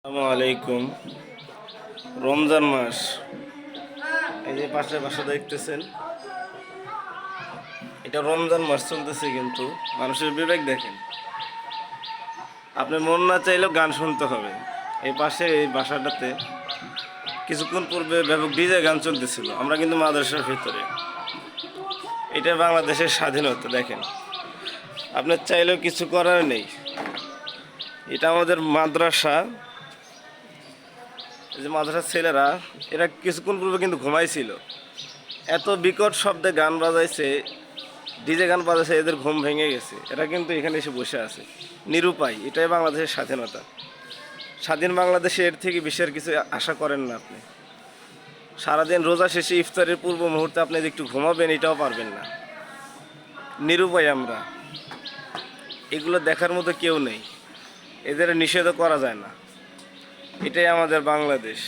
আসসালামু আলাইকুম। রমজান মাস, এই যে পাশের বাসা দেখতেছেন, এটা রমজান মাস চলতেছে, কিন্তু মানুষের বিবেক দেখেন। আপনি মন না চাইলেও গান শুনতে হবে। এই পাশে এই বাসাটাতে কিছুক্ষণ পূর্বে ব্যাপক ডিজে গান চলতেছিল, আমরা কিন্তু মাদ্রাসার ভিতরে। এটা বাংলাদেশের স্বাধীনতা দেখেন, আপনার চাইলেও কিছু করার নেই। এটা আমাদের মাদ্রাসা। এই যে মাদ্রাসার ছেলেরা, এরা কিছুক্ষণ পূর্বে কিন্তু ঘুমাইছিল, এত বিকট শব্দে গান বাজাইছে, ডিজে গান বাজাইছে, এদের ঘুম ভেঙে গেছে। এরা কিন্তু এখানে এসে বসে আছে নিরুপায়। এটাই বাংলাদেশের স্বাধীনতা। স্বাধীন বাংলাদেশে এর থেকে বিশেষ কিছু আশা করেন না আপনি। সারাদিন রোজা শেষে ইফতারের পূর্ব মুহূর্তে আপনি যে একটু ঘুমাবেন, এটাও পারবেন না। নিরুপায় আমরা। এগুলো দেখার মতো কেউ নেই, এদের নিষেধও করা যায় না। এটাই আমাদের বাংলাদেশ।